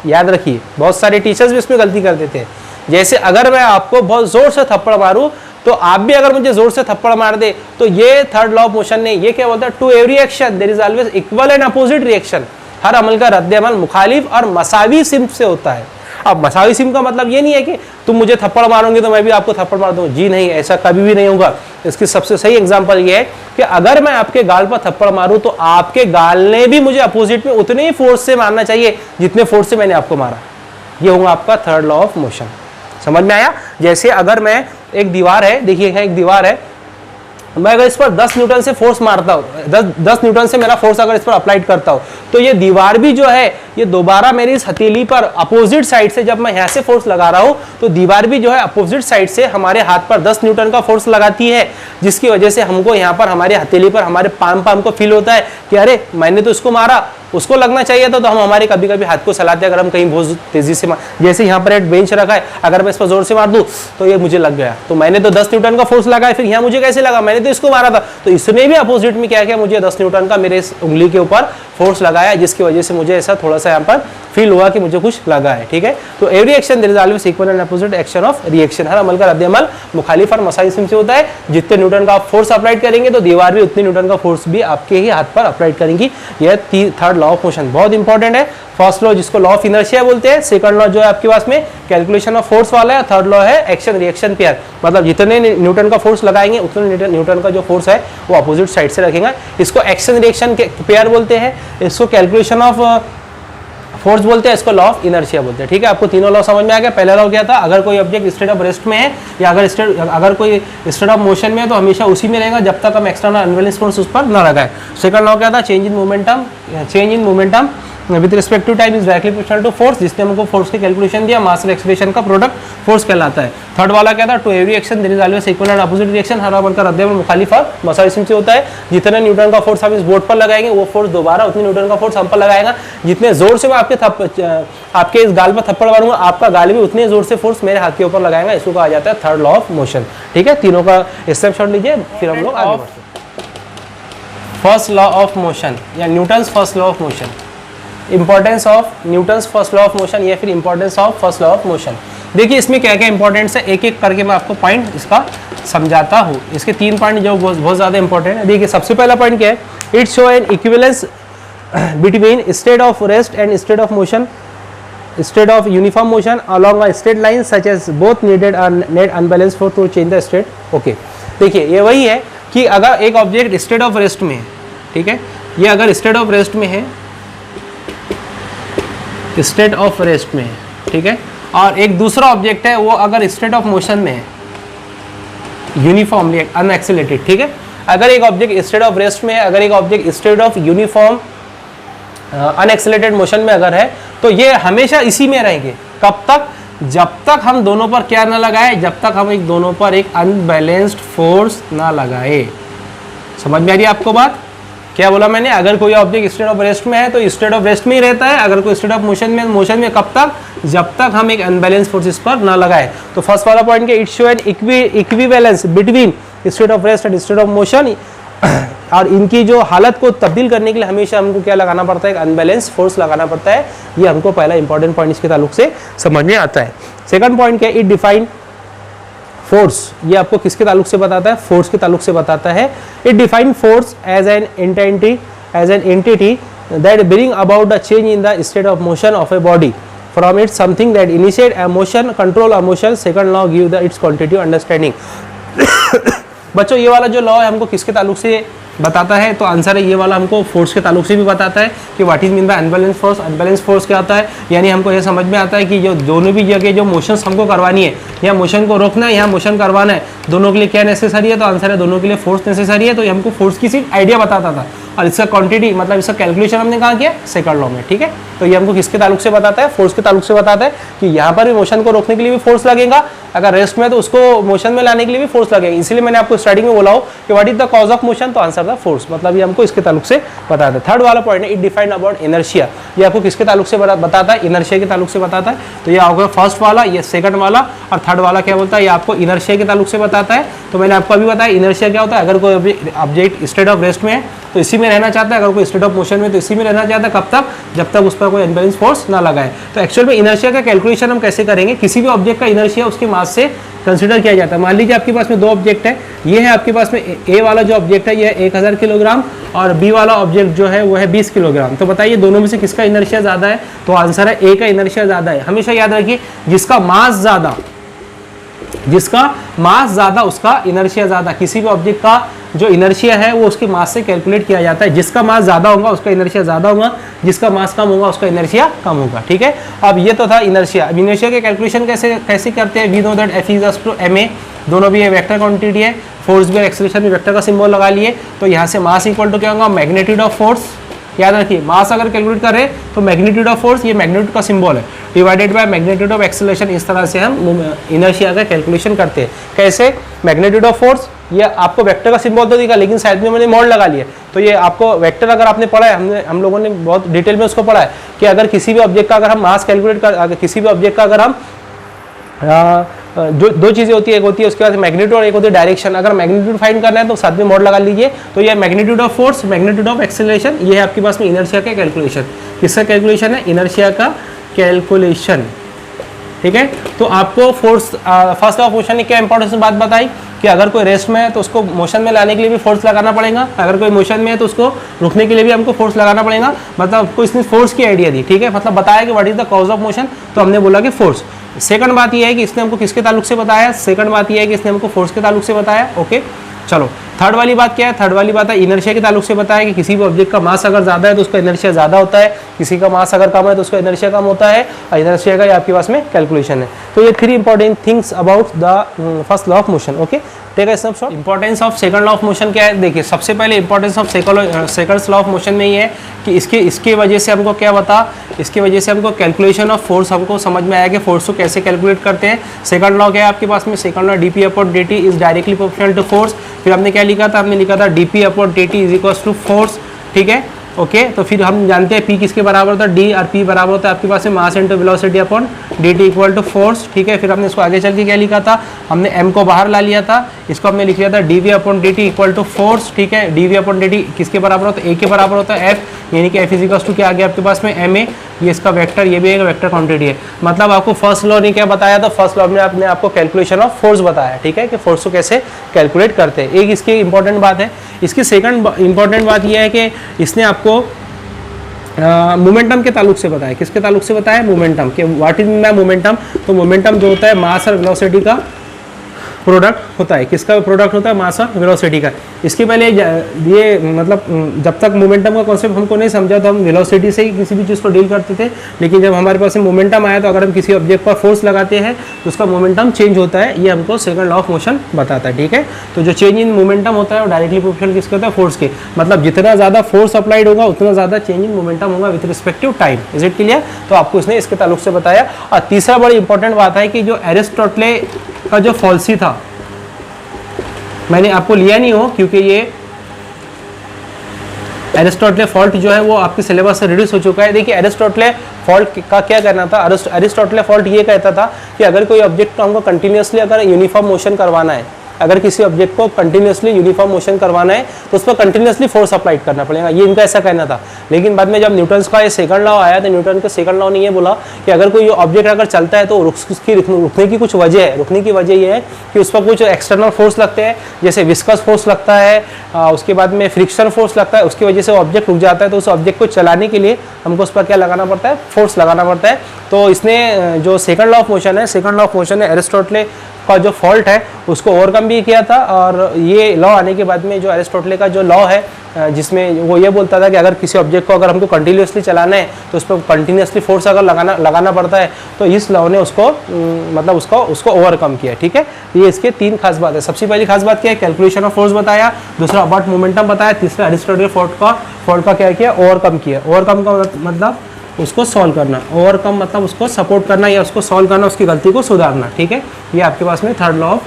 याद रखिए। बहुत सारे टीचर्स भी इसमें गलती कर देते हैं। जैसे अगर मैं आपको बहुत जोर से थप्पड़ मारूं तो आप भी अगर मुझे जोर से थप्पड़ मार दे तो ये थर्ड लॉ ऑफ मोशन नहीं, ये क्या बोलता है, to every action there is always equal and opposite reaction, हर अमल का रद्द अमल मुखालिफ और मसावी सिमत से होता है। अब मसावी सिम का मतलब ये नहीं है कि तुम मुझे थप्पड़ मारोगे तो मैं भी आपको थप्पड़ मार दूं, जी नहीं, ऐसा कभी भी नहीं होगा। इसकी सबसे सही एग्जांपल ये है कि अगर मैं आपके गाल पर थप्पड़ मारूं तो आपके गाल ने भी मुझे अपोजिट में उतने ही फोर्स से मारना चाहिए जितने फोर्स से मैंने आपको मारा। ये होगा आपका थर्ड लॉ ऑफ मोशन। समझ में आया? जैसे अगर मैं, एक दीवार है, देखिए यहाँ एक दीवार है, मैं अगर इस पर 10 न्यूटन से फोर्स मारता हूँ, 10 न्यूटन से मेरा फोर्स अगर इस पर अप्लाइड करता हूँ तो ये दीवार भी जो है ये दोबारा मेरी इस हथेली पर अपोजिट साइड से, जब मैं यहाँ से फोर्स लगा रहा हूँ तो दीवार भी जो है अपोजिट साइड से हमारे हाथ पर 10 न्यूटन का फोर्स लगाती है, जिसकी वजह से हमको यहाँ पर हमारे हथेली पर, हमारे पाम को फील होता है कि अरे मैंने तो इसको मारा, उसको लगना चाहिए था, तो हम हमारे कभी कभी हाथ को चलाते हैं अगर हम कहीं बहुत तेजी से जैसे यहाँ पर एक बेंच रखा है, अगर मैं इस पर जोर से मार दूं तो ये मुझे लग गया, तो मैंने तो 10 न्यूटन का फोर्स लगाया, फिर यहाँ मुझे कैसे लगा, मैंने तो इसको मारा था, तो इसने भी अपोजिट में क्या किया, मुझे 10 न्यूटन का मेरे इस उंगली के ऊपर फोर्स लगाया, जिसकी वजह से मुझे ऐसा थोड़ा सा यहाँ पर फील हुआ कि मुझे कुछ लगा है। ठीक है, तो every action there is always equal and opposite action of reaction, हर अमल का रद्द अमल मुखालिफ और मसाई सिम से होता है। जितने न्यूटन का आप फोर्स अप्लाइड करेंगे तो दीवार भी उतने न्यूटन का फोर्स भी आपके ही हाथ पर अप्लाइड करेंगी। यह थर्ड लॉ ऑफ मोशन बहुत इंपॉर्टेंट है। फर्स्ट लॉ जिसको लॉ ऑफ इनर्शिया बोलते हैं, सेकंड लॉ जो है आपके पास में कैलकुलेशन ऑफ फोर्स वाला है, थर्ड लॉ है एक्शन रिएक्शन पेयर, मतलब जितने न्यूटन का फोर्स लगाएंगे उतने न्यूटन का जो फोर्स है वो अपोजिट साइड से रखेगा। इसको एक्शन रिएक्शन पेयर बोलते हैं, इसको कैलकुलेशन ऑफ फोर्स बोलते हैं, इसको लॉ ऑफ इनर्शिया बोलते हैं। ठीक है, आपको तीनों लॉ समझ में आ गया। पहला लॉ क्या था, अगर कोई ऑब्जेक्ट स्टेट ऑफ रेस्ट में है या अगर कोई स्टेट ऑफ मोशन में है तो हमेशा उसी में रहेगा जब तक हम एक्सटर्नल अनबैलेंस फोर्स उस पर न लगाए। सेकंड लॉ क्या था, change in momentum with respect to time is directly proportional to force, जिसने हमको फोर्स की कैलकुलेशन दिया, मास और एक्सीलरेशन का प्रोडक्ट फोर्स कहलाता है। थर्ड वाला क्या था, to every action there is always equal and opposite reaction, हर अमल का रद्द अमल मुखालिफ और मसाई सिम से होता है। जितने न्यूटन का फोर्स हम इस बोर्ड पर लगाएंगे वो फोर्स दोबारा उतने न्यूटन का फोर्स हम पर लगाएगा। जितने जोर से मैं आपके इस गाल पर थप्पड़ मारूंगा, आपका गाल भी उतने जोर से फोर्स मेरे हाथ के ऊपर लगाएगा। इसको कहा जाता है थर्ड लॉ ऑफ मोशन। ठीक है, तीनों का स्नैपशॉट लीजिए, फिर हम लोग आगे बढ़ते हैं। फर्स्ट लॉ ऑफ मोशन या Newton's first law of motion, importance of Newton's first law of motion या फिर importance of first law of motion. देखिए इसमें क्या क्या इंपॉर्टेंस है, एक एक करके मैं आपको पॉइंट इसका समझाता हूँ। इसके 3 पॉइंट जो बहुत ज़्यादा इंपॉर्टेंट है। देखिए सबसे पहला पॉइंट क्या है, it show N equivalence between state of rest and state of motion, state of uniform motion along a straight line such as both needed a net unbalanced force to change the state। Okay, देखिए ये वही है कि अगर एक ऑब्जेक्ट स्टेट ऑफ रेस्ट में है, ठीक है, ये अगर स्टेट ऑफ रेस्ट में है, स्टेट ऑफ रेस्ट में है, ठीक है, और एक दूसरा ऑब्जेक्ट है वो अगर स्टेट ऑफ मोशन में है, यूनिफॉर्मली अनएक्सेलरेटेड। ठीक है, अगर एक ऑब्जेक्ट स्टेट ऑफ रेस्ट में है, अगर एक object state of uniform unaccelerated motion में अगर है, तो ये हमेशा इसी में रहेंगे। कब तक, जब तक हम दोनों पर क्या ना लगाए, जब तक हम एक दोनों पर एक अनबैलेंस्ड फोर्स ना लगाए। समझ में आ रही है आपको बात? क्या बोला मैंने, अगर कोई ऑब्जेक्ट स्टेट ऑफ रेस्ट में है तो स्टेट ऑफ रेस्ट में ही रहता है, अगर कोई स्टेट ऑफ मोशन में कब तक, जब तक हम एक अनबैलेंस फोर्स इस पर ना लगाए। तो फर्स्ट वाला पॉइंट क्या, it show N equivalence between state of rest and state of motion, और इनकी जो हालत को तब्दील करने के लिए हमेशा हमको क्या लगाना पड़ता है, एक अनबैलेंस फोर्स लगाना पड़ता है। ये हमको पहला इंपॉर्टेंट पॉइंट इसके ताल्लुक से समझ में आता है। सेकंड पॉइंट क्या है, इट डिफाइन फोर्स, ये आपको किसके ताल्लुक से बताता है, फोर्स के ताल्लुक से बताता है। It define force as an entity that bring about the change in the state of motion of a body from it something that initiate a motion, control a motion. Second law give the its quantitative understanding. बच्चों ये वाला जो लॉ है हमको किसके ताल्लुक से बताता है, तो आंसर है ये वाला हमको फोर्स के ताल्लुक से भी बताता है कि what is mean by unbalance force. Unbalance force क्या होता है, यानी हमको ये समझ में आता है कि जो दोनों भी जगह जो मोशंस हमको करवानी है, या मोशन को रोकना है, यहाँ मोशन करवाना है, दोनों के लिए क्या नेसेसरी है, तो आंसर है दोनों के लिए फोर्स नेसेसरी है। तो ये हमको फोर्स की सिर्फ आइडिया बताता था, और इसका क्वांटिटी मतलब इसका कैलकुलेशन हमने कहाँ किया, सेकंड लॉ में, ठीक है। तो ये हमको किसके ताल्लुक से बताता है, फोर्स के ताल्लुक से बताता है कि यहाँ पर भी मोशन को रोकने के लिए भी फोर्स लगेगा, अगर रेस्ट में तो उसको मोशन में लाने के लिए भी फोर्स लगेगा। इसलिए मैंने आपको स्टार्टिंग में बोला हो कि what is the cause of motion, तो आंसर था फोर्स, मतलब ये हमको इसके ताल्लुक से बताता है। थर्ड वाला पॉइंट है, इट डिफाइन अबाउट इनर्शिया, ये आपको किसके ताल्लुक से बताता है, इनर्शिया के ताल्लुक से बताता है। तो ये आपका फर्स्ट वाला, ये सेकंड वाला, और थर्ड वाला क्या बोलता है, ये आपको इनर्शिया के ताल्लुक से बताता है। तो मैंने आपको अभी बताया इनर्शिया क्या होता है, अगर कोई ऑब्जेक्ट स्टेट ऑफ रेस्ट में है तो इसी में रहना चाहता है, अगर कोई स्टेट ऑफ मोशन में तो इसी में रहना चाहता है, कब तक, जब तक उस पर कोई अनबैलेंस फोर्स ना लगाए। तो एक्चुअल में इनर्शिया का कैलकुलेशन हम कैसे करेंगे, किसी भी ऑब्जेक्ट का इनर्शिया उसके मास से कंसीडर किया जाता है। मान लीजिए आपके पास में दो ऑब्जेक्ट है, ये है आपके पास में ए वाला जो ऑब्जेक्ट है ये है 1000 किलोग्राम, और बी वाला ऑब्जेक्ट जो है वो है 20 किलोग्राम। तो बताइए दोनों में से किसका इनर्शिया ज़्यादा है, तो आंसर है ए का इनर्शिया ज़्यादा है। हमेशा याद रखिए जिसका मास ज़्यादा उसका इनर्शिया ज़्यादा। किसी भी ऑब्जेक्ट का जो इनर्शिया है वो उसके मास से कैलकुलेट किया जाता है, जिसका मास ज़्यादा होगा उसका इनर्शिया ज़्यादा होगा, जिसका मास कम होगा उसका इनर्शिया कम होगा, ठीक है। अब ये तो था इनर्शिया। अब इनर्शिया के कैलकुलेशन कैसे करते हैं, we know that F is to ma, दोनों भी ये वेक्टर क्वांटिटी है, फोर्स भी और एक्सेलरेशन भी वेक्टर का सिंबल लगा लिए। तो यहाँ से मास इक्वल टू क्या होगा, मैग्नीट्यूड ऑफ फोर्स। याद रखिए मास अगर कैलकुलेट करें तो मैग्नीट्यूड ऑफ फोर्स, ये मैग्नीट्यूड का सिंबल है, divided by magnitude of acceleration. इस तरह से हम इनर्शिया का कैलकुलेशन करते हैं। कैसे, मैग्नीट्यूड ऑफ फोर्स, ये आपको वेक्टर का सिंबल तो दिखा लेकिन साइड में मैंने मॉड लगा लिया। तो ये आपको वेक्टर अगर आपने पढ़ा है, हम लोगों ने बहुत डिटेल में उसको पढ़ा है कि अगर किसी भी ऑब्जेक्ट का अगर हम मास कैलकुलेट कर, किसी भी ऑब्जेक्ट का अगर हम जो दो चीज़ें होती है, एक होती है उसके बाद मैग्नीट्यूड और एक होती है डायरेक्शन। अगर मैग्नीट्यूड फाइंड करना है तो साथ में मॉड लगा लीजिए। तो ये magnitude of force, magnitude of acceleration, ये है आपके पास में इनर्शिया का कैलकुलेशन। किसका कैलकुलेशन है, इनर्शिया का कैलकुलेशन, ठीक है। तो आपको फोर्स फर्स्ट ऑफ मोशन ने क्या इंपॉर्टेंस बात बताई कि अगर कोई रेस्ट में है तो उसको मोशन में लाने के लिए भी फोर्स लगाना पड़ेगा, अगर कोई मोशन में है तो उसको रुकने के लिए भी हमको फोर्स लगाना पड़ेगा। मतलब आपको इसने फोर्स की आइडिया दी, ठीक है, मतलब बताया कि what is the cause of motion, तो हमने बोला कि फोर्स। सेकंड बात यह है कि इसने हमको किसके ताल्लुक से बताया, सेकंड बात यह है कि इसने हमको फोर्स के ताल्लुक से बताया, ओके। चलो थर्ड वाली बात क्या है, थर्ड वाली बात है इनर्शिया के ताल्लुक से बताया कि किसी भी ऑब्जेक्ट का मास अगर ज़्यादा है तो उसका इनर्शिया ज़्यादा होता है, किसी का मास अगर कम है तो उसका इनर्शिया कम होता है, और इनर्शिया का आपके पास में कैलकुलेशन है। तो ये 3 important things about the first law of motion, okay. Take a snapshot. Importance of second law of motion क्या है, देखिए सबसे पहले importance of second law of motion में ये है कि इसके वजह से हमको क्या बता, इसकी वजह से हमको कैलकुलेशन ऑफ फोर्स हमको समझ में आया कि फोर्स को कैसे कैलकुलेट करते हैं। सेकंड लॉ क्या है आपके पास में, second law dp upon dt is directly proportional to force. फिर हमने क्या लिखा था, हमने लिखा था dp upon dt is equals to force, ठीक है, ओके। तो फिर हम जानते हैं p किसके बराबर होता है, d, और p बराबर होता है आपके पास में mass into velocity upon dt equal to force, ठीक है। फिर हमने इसको आगे चल के क्या लिखा था, हमने m को बाहर ला लिया था, इसको हमने लिख लिया था dv upon dt equal to force, ठीक है। dv अपॉन dt किसके बराबर होता है, a के बराबर होता है f, यानी कि f इज इक्वल्स टू क्या आ गया आपके पास में ma, ये इसका वेक्टर, ये भी एक वेक्टर क्वांटिटी है। मतलब आपको फर्स्ट लॉ ने क्या बताया था, फर्स्ट लॉ में आपने आपको कैलकुलेशन ऑफ फोर्स बताया, ठीक है, कि फोर्स को कैसे कैलकुलेट करते हैं। एक इसकी इंपॉर्टेंट बात है। इसकी सेकंड इंपॉर्टेंट बात यह है कि इसने आपको मोमेंटम के ताल्लुक से बताया, किसके ताल्लुक से बताया, मोमेंटम के। What is mean by momentum, तो मोमेंटम जो होता है मास और वेलोसिटी का प्रोडक्ट होता है। किसका प्रोडक्ट होता है, मास और वेलोसिटी का। इसके पहले ये मतलब जब तक मोमेंटम का कॉन्सेप्ट हमको नहीं समझा तो हम वेलोसिटी से ही किसी भी चीज़ को डील करते थे, लेकिन जब हमारे पास मोमेंटम आया तो अगर हम किसी ऑब्जेक्ट पर फोर्स लगाते हैं तो उसका मोमेंटम चेंज होता है, ये हमको सेकंड लॉ ऑफ मोशन बताता है, ठीक है। तो जो चेंज इन मोमेंटम होता है वो डायरेक्टली प्रोपोर्शनल किसके होता है, फोर्स के। मतलब जितना ज़्यादा फोर्स अप्लाइड होगा उतना ज़्यादा चेंज इन मोमेंटम होगा with respective time. Is it clear? तो आपको इसने इसके ताल्लुक से बताया। और तीसरा बड़ी इंपॉर्टेंट बात है कि जो एरिस्टोटले का जो फॉल्सी था, मैंने आपको लिया नहीं हो क्योंकि ये एरिस्टोटले फॉल्ट जो है वो आपके सिलेबस से रिड्यूस हो चुका है। देखिए एरिस्टोटले फॉल्ट का क्या कहना था, एरिस्टोटले फॉल्ट ये कहता था कि अगर कोई ऑब्जेक्ट को हमको कंटिन्यूसली अगर यूनिफॉर्म मोशन करवाना है, अगर किसी ऑब्जेक्ट को कंटिन्यूसली यूनिफॉर्म मोशन करवाना है तो उस पर कंटिन्यूसली फोर्स अप्लाई करना पड़ेगा, ये इनका ऐसा कहना था। लेकिन बाद में जब न्यूटन का ये सेकंड लॉ आया तो न्यूटन के सेकंड लॉ ने ये बोला कि अगर कोई ऑब्जेक्ट अगर चलता है तो उसकी रुकने की कुछ वजह है। रुकने की वजह ये है कि उस पर कुछ एक्सटर्नल फोर्स लगते हैं, जैसे विस्कस फोर्स लगता है, उसके बाद में फ्रिक्शन फोर्स लगता है, उसकी वजह से ऑब्जेक्ट रुक जाता है। तो उस ऑब्जेक्ट को चलाने के लिए हमको उस पर क्या लगाना पड़ता है, फोर्स लगाना पड़ता है। तो इसने जो सेकंड लॉ ऑफ मोशन है, सेकंड लॉ ऑफ मोशन है एरिस्टोटले का जो फॉल्ट है उसको ओवरकम भी किया था। और ये लॉ आने के बाद में जो एरिस्टोटले का जो लॉ है जिसमें वो ये बोलता था कि अगर किसी ऑब्जेक्ट को अगर हमको कंटिन्यूसली चलाना है तो उस पर कंटिन्यूसली फोर्स अगर लगाना पड़ता है, तो इस लॉ ने उसको मतलब उसको ओवरकम किया। ठीक है, ये इसके 3 खास बात है। सबसे पहली खास बात क्या है, कैलकुलेशन ऑफ फोर्स बताया, दूसरा अबाउट मोमेंटम बताया, तीसरा एरिस्टोटल फॉल्ट का क्या किया, ओवरकम किया। ओवरकम का मतलब उसको सॉल्व करना, ओवरकम मतलब उसको सपोर्ट करना या उसको सॉल्व करना, उसकी गलती को सुधारना। ठीक है, ये आपके पास में third law of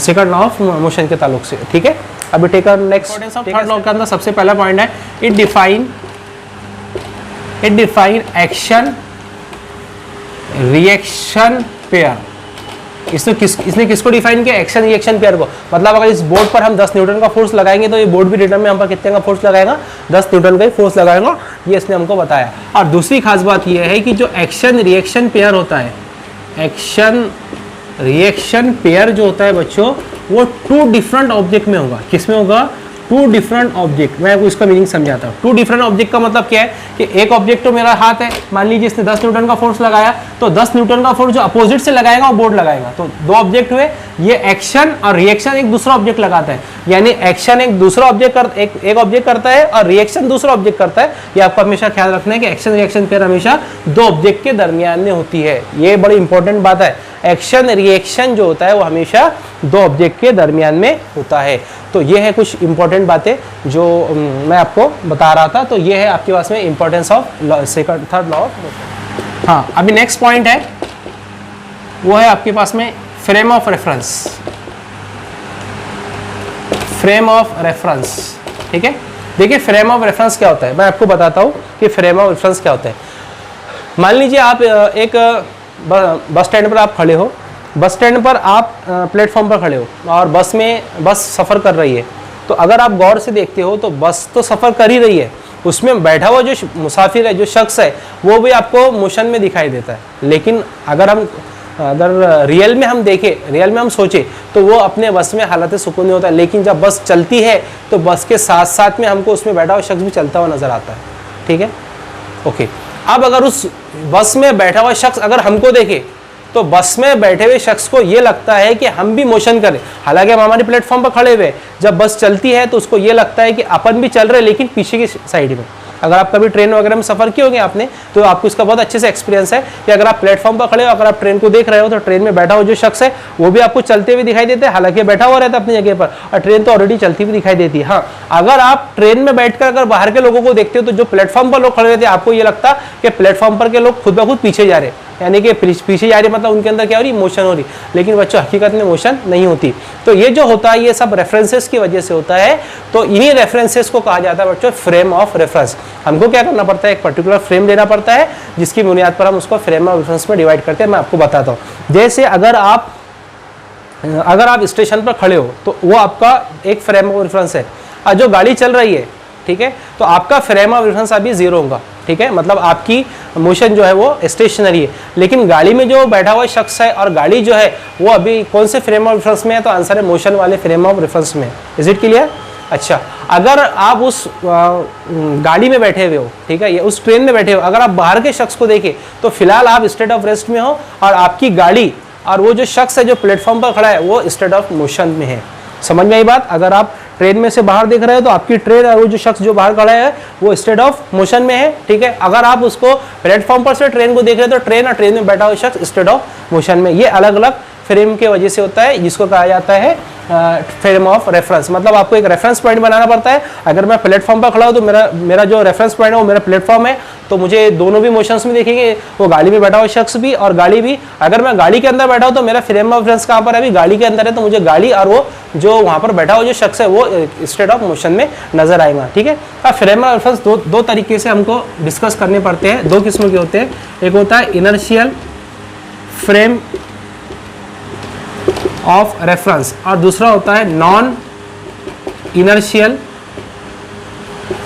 second law of motion के ताल्लुक से। ठीक है, अभी टेक नेक्स्ट थर्ड लॉ के अंदर सबसे पहला पॉइंट है it define action reaction pair. इसने किसको डिफाइन किया, एक्शन रिएक्शन पेयर को। मतलब अगर इस बोर्ड पर हम 10 न्यूटन का फोर्स लगाएंगे तो ये बोर्ड भी रिटर्न में हम पर कितने का फोर्स लगाएगा, 10 न्यूटन का ही फोर्स लगाएगा, ये इसने हमको बताया। और दूसरी खास बात ये है कि जो एक्शन रिएक्शन पेयर होता है, एक्शन रिएक्शन पेयर जो होता है बच्चों, वो 2 डिफरेंट ऑब्जेक्ट में होगा। किस में होगा, 2 डिफरेंट ऑब्जेक्ट। मैं आपको इसका मीनिंग समझाता हूँ। 2 डिफरेंट ऑब्जेक्ट का मतलब क्या है कि एक ऑब्जेक्ट तो मेरा हाथ है, मान लीजिए इसने 10 न्यूटन का फोर्स लगाया, तो 10 न्यूटन का फोर्स जो अपोजिट से लगाएगा वो बोर्ड लगाएगा। तो 2 ऑब्जेक्ट हुए, ये एक्शन और रिएक्शन एक दूसरा ऑब्जेक्ट लगाता है। यानी एक्शन एक दूसरा ऑब्जेक्ट एक ऑब्जेक्ट करता है और रिएक्शन दूसरा ऑब्जेक्ट करता है। ये आपको हमेशा ख्याल रखना है कि एक्शन रिएक्शन पेयर हमेशा 2 ऑब्जेक्ट के दरमियान में होती है। ये बड़ी इंपॉर्टेंट बात है। एक्शन रिएक्शन जो होता है वो हमेशा 2 ऑब्जेक्ट के दरमियान में होता है। तो ये है कुछ इंपॉर्टेंट बातें जो मैं आपको बता रहा था। तो ये है आपके पास में importance of third law of motion. हाँ, अभी नेक्स्ट पॉइंट है वो है आपके पास में frame of reference. Frame of reference, ठीक है। देखिए फ्रेम ऑफ रेफरेंस क्या होता है, मैं आपको बताता हूँ कि फ्रेम ऑफ रेफरेंस क्या होता है। मान लीजिए आप एक बस स्टैंड पर आप खड़े हो, बस स्टैंड पर आप प्लेटफॉर्म पर खड़े हो और बस सफ़र कर रही है। तो अगर आप गौर से देखते हो तो बस तो सफ़र कर ही रही है, उसमें बैठा हुआ जो मुसाफिर है, जो शख्स है, वो भी आपको मोशन में दिखाई देता है। लेकिन अगर रियल में हम देखें, रियल में हम सोचें तो वो अपने बस में हालत सुकून नहीं होता है। लेकिन जब बस चलती है तो बस के साथ साथ में हमको उसमें बैठा हुआ शख्स भी चलता हुआ नज़र आता है। ठीक है, ओके। अब अगर उस बस में बैठा हुआ शख्स अगर हमको देखे तो बस में बैठे हुए शख्स को ये लगता है कि हम भी मोशन करें। हालांकि हम हमारे प्लेटफॉर्म पर खड़े हुए, जब बस चलती है तो उसको ये लगता है कि अपन भी चल रहे लेकिन पीछे की साइड में। अगर आप कभी ट्रेन वगैरह में सफ़र किए होंगे आपने, तो आपको इसका बहुत अच्छे से एक्सपीरियंस है कि अगर आप प्लेटफॉर्म पर खड़े हो, अगर आप ट्रेन को देख रहे हो तो ट्रेन में बैठा हुआ जो शख्स है वो भी आपको चलते हुए दिखाई देता है। हालांकि बैठा हुआ रहता है अपनी जगह पर और ट्रेन तो ऑलरेडी चलती हुई दिखाई देती है। हाँ, अगर आप ट्रेन में बैठकर अगर बाहर के लोगों को देखते हो तो जो प्लेटफॉर्म पर लोग खड़े रहते हैं आपको ये लगता कि प्लेटफॉर्म पर के लोग खुद ब खुद पीछे जा रहे हैं, यानी कि पीछे जा रही, मतलब उनके अंदर क्या हो रही, मोशन हो रही। लेकिन बच्चों हकीकत में मोशन नहीं होती। तो ये जो होता है ये सब रेफरेंसेस की वजह से होता है। तो इन्हीं रेफरेंसेस को कहा जाता है बच्चों फ्रेम ऑफ रेफरेंस। हमको क्या करना पड़ता है, एक पर्टिकुलर फ्रेम लेना पड़ता है जिसकी बुनियाद पर हम उसको फ्रेम ऑफ रेफरेंस में डिवाइड करते हैं। मैं आपको बताता हूँ। जैसे अगर आप स्टेशन पर खड़े हो तो वो आपका एक फ्रेम ऑफ रेफरेंस है, और जो गाड़ी चल रही है, ठीक है, तो आपका फ्रेम ऑफ रेफरेंस अभी 0 होगा। ठीक है, मतलब आपकी मोशन जो है वो स्टेशनरी है। लेकिन गाड़ी में जो बैठा हुआ शख्स है और गाड़ी जो है वो अभी कौन से फ्रेम ऑफ रेफरेंस में है, तो आंसर है मोशन वाले फ्रेम ऑफ रेफरेंस में। Is it clear? अच्छा, अगर आप उस गाड़ी में बैठे हुए हो, ठीक है, या उस ट्रेन में बैठे हो, अगर आप बाहर के शख्स को देखें तो फिलहाल आप स्टेट ऑफ रेस्ट में हो और आपकी गाड़ी और वो जो शख्स है जो प्लेटफॉर्म पर खड़ा है वो स्टेट ऑफ मोशन में है। समझ में आई बात? अगर आप ट्रेन में से बाहर देख रहे हो तो आपकी ट्रेन और वो जो शख्स जो बाहर खड़ा है वो स्टेट ऑफ मोशन में है। ठीक है, अगर आप उसको प्लेटफॉर्म पर से ट्रेन को देख रहे हो तो ट्रेन और ट्रेन में बैठा हुआ शख्स स्टेट ऑफ मोशन में। ये अलग अलग फ्रेम के वजह से होता है, जिसको कहा जाता है फ्रेम ऑफ रेफरेंस, मतलब आपको एक रेफरेंस पॉइंट बनाना पड़ता है। अगर मैं प्लेटफॉर्म पर खड़ा हूँ तो मेरा जो रेफरेंस पॉइंट है वो मेरा प्लेटफॉर्म है, तो मुझे दोनों भी मोशंस में देखेंगे, वो गाड़ी में बैठा हुआ शख्स भी और गाड़ी भी। अगर मैं गाड़ी के अंदर बैठा हूँ तो मेरा फ्रेम ऑफ रेफरेंस कहाँ पर है, अभी गाड़ी के अंदर है, तो मुझे गाड़ी और वो जो वहाँ पर बैठा हुआ जो शख्स है वो स्टेट ऑफ मोशन में नजर आएगा। ठीक है, अब फ्रेम ऑफ रेफरेंस दो तरीके से हमको डिस्कस करने पड़ते हैं, दो किस्म के होते हैं। एक होता है इनर्शियल फ्रेम ऑफ रेफरेंस और दूसरा होता है non inertial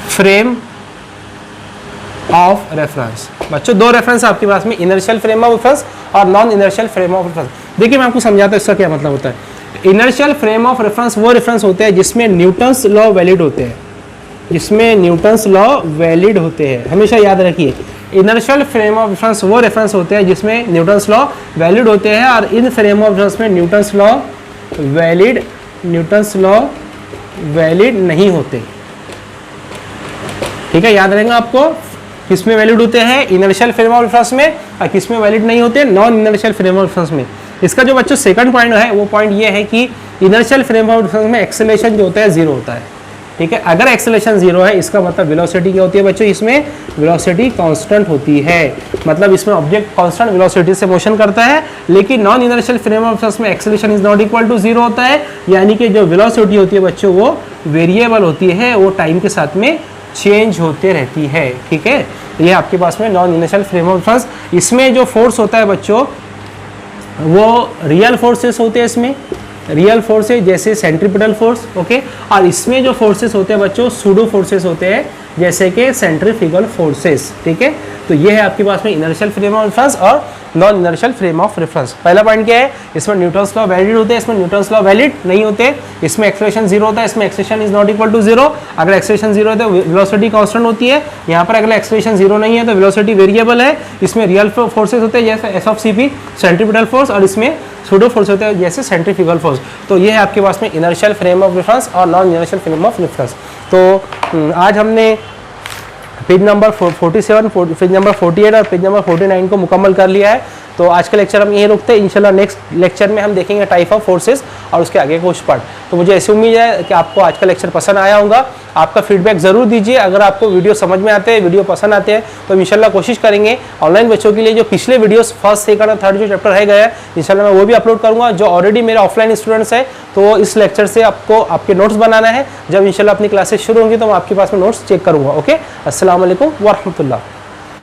frame of reference. बच्चों दो रेफरेंस आपके पास में, इनर्शियल फ्रेम ऑफ रेफरेंस और non inertial frame of reference. देखिए मैं आपको समझाता हूँ इसका क्या मतलब होता है। इनर्शियल फ्रेम ऑफ रेफरेंस वो रेफरेंस होते हैं जिसमें न्यूटन्स लॉ वैलिड होते हैं, जिसमें न्यूटन्स लॉ वैलिड होते हैं। हमेशा याद रखिए, इनर्शियल फ्रेम ऑफ रेफरेंस वो रेफरेंस होते हैं जिसमें न्यूटन्स लॉ वैलिड होते हैं, और इन फ्रेम ऑफ रेफरेंस में न्यूटन्स लॉ वैलिड नहीं होते। ठीक है, याद रहेगा आपको, किसमें वैलिड होते हैं, इनर्शियल फ्रेम ऑफ रेफरेंस में, और किसमें वैलिड नहीं होते, non inertial frame of reference में। इसका जो बच्चों सेकंड पॉइंट है वो पॉइंट ये है कि इनर्शियल फ्रेम ऑफ रेफरेंस में एक्सेलरेशन जो होता है जीरो होता है। ठीक है, अगर एक्सेलरेशन जीरो है इसका मतलब वेलोसिटी क्या होती है बच्चों, इसमें वेलोसिटी कांस्टेंट होती है, मतलब इसमें ऑब्जेक्ट कांस्टेंट वेलोसिटी से मोशन करता है। लेकिन non inertial frame of reference में acceleration is not equal to zero होता है, यानी कि जो वेलोसिटी होती है बच्चों वो वेरिएबल होती है, वो टाइम के साथ में चेंज होते रहती है। ठीक है, ये आपके पास में non inertial frame of reference. इसमें जो फोर्स होता है बच्चों वो रियल फोर्सेस होते हैं, इसमें रियल फोर्सेस जैसे सेंट्रीपिटल फोर्स, ओके, और इसमें जो फोर्सेस होते हैं बच्चों सूडो फोर्सेस होते हैं जैसे कि सेंट्रीफ्यूगल फोर्सेस। ठीक है, तो ये है आपके पास में इनर्शियल फ्रेम ऑफ रेफरेंस और non inertial frame of reference. पहला पॉइंट क्या है, इसमें न्यूटन्स लॉ वैलिड होते हैं, इसमें न्यूटन्स लॉ वैलिड नहीं होते। इसमें एक्सेलरेशन जीरो होता है, इसमें acceleration is not equal to zero. अगर एक्सेलरेशन जीरो है तो वेलोसिटी कांस्टेंट होती है, यहाँ पर अगर एक्सेलरेशन जीरो नहीं है तो वेलोसिटी वेरिएबल है। इसमें रियल फोर्सेस होते हैं जैसे S of C P centripetal force, और इसमें सूडो फोर्स होते हैं जैसे सेंट्रीफ्यूगल फोर्स। तो ये है आपके पास में इनर्शियल फ्रेम ऑफ रेफरेंस और non inertial frame of reference. तो आज हमने पेज नंबर 47, पेज नंबर 48 और पेज नंबर 49 को मुकम्मल कर लिया है। तो आज का लेक्चर हम यहीं रुकते हैं, इंशाल्लाह नेक्स्ट लेक्चर में हम देखेंगे टाइप ऑफ फोर्सेस और उसके आगे कुछ पार्ट। तो मुझे ऐसी उम्मीद है कि आपको आज का लेक्चर पसंद आया होगा। आपका फीडबैक ज़रूर दीजिए, अगर आपको वीडियो समझ में आते हैं, वीडियो पसंद आते हैं तो इंशाल्लाह कोशिश करेंगे ऑनलाइन बच्चों के लिए जो पिछले वीडियोस फर्स्ट सेकंड और थर्ड जो चैप्टर रह गया है इंशाल्लाह मैं वो भी अपलोड करूँगा। जो ऑलरेडी मेरे ऑफलाइन स्टूडेंट्स हैं तो इस लेक्चर से आपको आपके नोट्स बनाना है, जब इंशाल्लाह अपनी क्लासेस शुरू होंगी तो मैं आपके पास में नोट्स चेक करूँगा। ओके, अस्सलाम वालेकुम व रहमतुल्लाह।